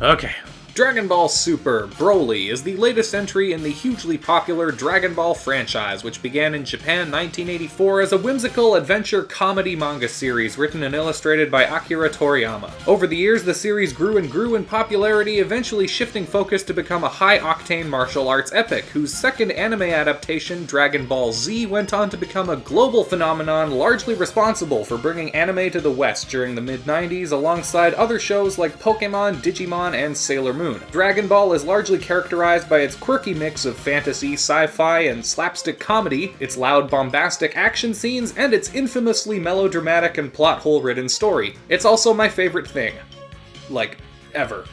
Okay. Dragon Ball Super Broly is the latest entry in the hugely popular Dragon Ball franchise, which began in Japan 1984 as a whimsical adventure comedy manga series written and illustrated by Akira Toriyama. Over the years, the series grew and grew in popularity, eventually shifting focus to become a high-octane martial arts epic, whose second anime adaptation, Dragon Ball Z, went on to become a global phenomenon largely responsible for bringing anime to the West during the mid-90s alongside other shows like Pokémon, Digimon, and Sailor Moon. Dragon Ball is largely characterized by its quirky mix of fantasy, sci-fi, and slapstick comedy, its loud, bombastic action scenes, and its infamously melodramatic and plot hole-ridden story. It's also my favorite thing. Like, ever.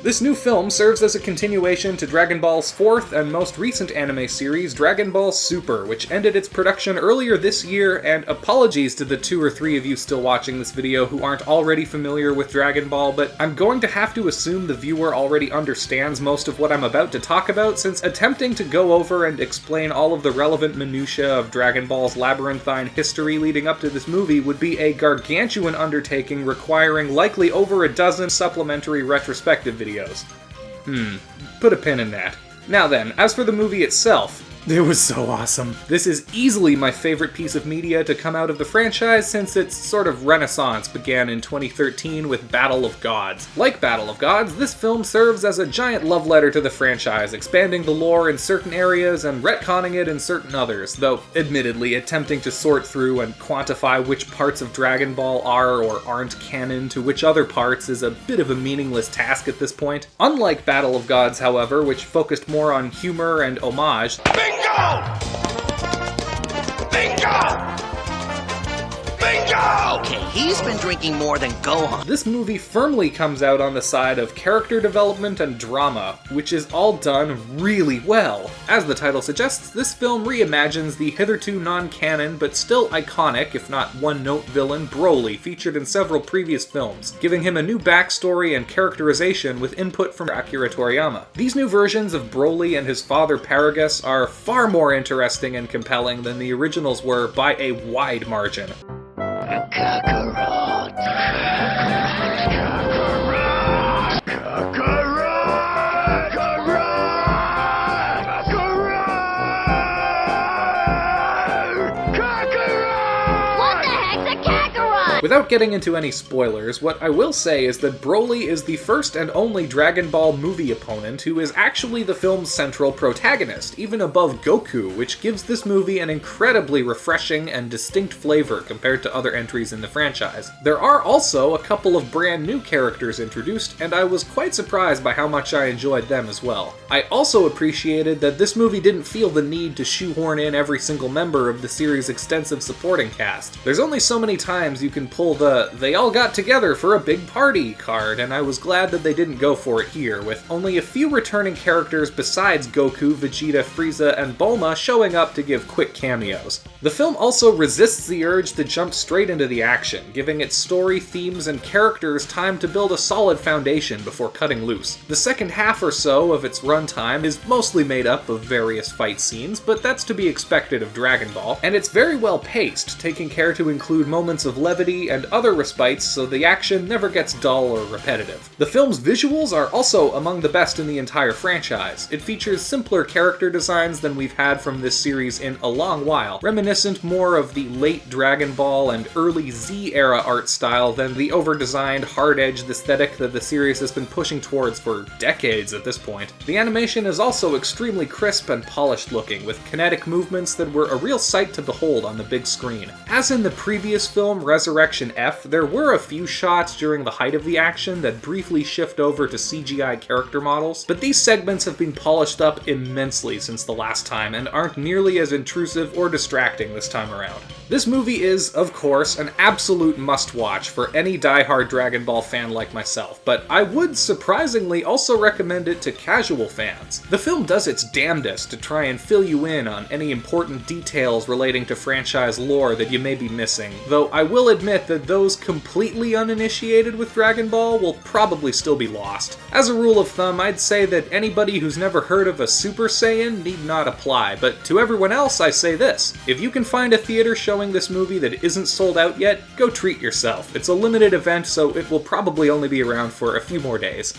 This new film serves as a continuation to Dragon Ball's fourth and most recent anime series, Dragon Ball Super, which ended its production earlier this year, and apologies to the 2 or 3 of you still watching this video who aren't already familiar with Dragon Ball, but I'm going to have to assume the viewer already understands most of what I'm about to talk about, since attempting to go over and explain all of the relevant minutiae of Dragon Ball's labyrinthine history leading up to this movie would be a gargantuan undertaking requiring likely over a dozen supplementary retrospective videos. Put a pin in that. Now then, as for the movie itself, it was so awesome. This is easily my favorite piece of media to come out of the franchise since its sort of renaissance began in 2013 with Battle of Gods. Like Battle of Gods, this film serves as a giant love letter to the franchise, expanding the lore in certain areas and retconning it in certain others, though admittedly attempting to sort through and quantify which parts of Dragon Ball are or aren't canon to which other parts is a bit of a meaningless task at this point. Unlike Battle of Gods, however, which focused more on humor and homage, Bingo! Bingo! Okay, he's been drinking more than Gohan. This movie firmly comes out on the side of character development and drama, which is all done really well. As the title suggests, this film reimagines the hitherto non-canon but still iconic, if not one-note villain, Broly, featured in several previous films, giving him a new backstory and characterization with input from Akira Toriyama. These new versions of Broly and his father Paragus are far more interesting and compelling than the originals were by a wide margin. Kakarot. Kakarot. Kakarot. Kakarot. Kakarot. What the heck's a Kakarot? Without getting into any spoilers, what I will say is that Broly is the first and only Dragon Ball movie opponent who is actually the film's central protagonist, even above Goku, which gives this movie an incredibly refreshing and distinct flavor compared to other entries in the franchise. There are also a couple of brand new characters introduced, and I was quite surprised by how much I enjoyed them as well. I also appreciated that this movie didn't feel the need to shoehorn in every single member of the series' extensive supporting cast. There's only so many times you can pull the "they all got together for a big party" card, and I was glad that they didn't go for it here, with only a few returning characters besides Goku, Vegeta, Frieza, and Bulma showing up to give quick cameos. The film also resists the urge to jump straight into the action, giving its story, themes, and characters time to build a solid foundation before cutting loose. The second half or so of its runtime is mostly made up of various fight scenes, but that's to be expected of Dragon Ball, and it's very well paced, taking care to include moments of levity and other respites so the action never gets dull or repetitive. The film's visuals are also among the best in the entire franchise. It features simpler character designs than we've had from this series in a long while, reminiscent more of the late Dragon Ball and early Z era art style than the over-designed, hard-edged aesthetic that the series has been pushing towards for decades at this point. The animation is also extremely crisp and polished looking, with kinetic movements that were a real sight to behold on the big screen. As in the previous film, Resurrection F, there were a few shots during the height of the action that briefly shift over to CGI character models, but these segments have been polished up immensely since the last time and aren't nearly as intrusive or distracting this time around. This movie is, of course, an absolute must-watch for any die-hard Dragon Ball fan like myself, but I would surprisingly also recommend it to casual fans. The film does its damnedest to try and fill you in on any important details relating to franchise lore that you may be missing, though I will admit that those completely uninitiated with Dragon Ball will probably still be lost. As a rule of thumb, I'd say that anybody who's never heard of a Super Saiyan need not apply, but to everyone else I say this: if you can find a theater showing showing this movie that isn't sold out yet, go treat yourself. It's a limited event, so it will probably only be around for a few more days.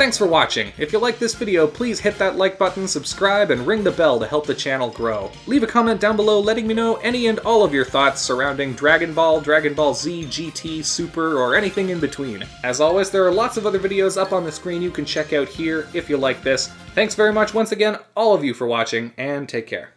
Thanks for watching. If you like this video, please hit that like button, subscribe, and ring the bell to help the channel grow. Leave a comment down below letting me know any and all of your thoughts surrounding Dragon Ball, Dragon Ball Z, GT, Super, or anything in between. As always, there are lots of other videos up on the screen you can check out here if you like this. Thanks very much once again, all of you, for watching, and take care.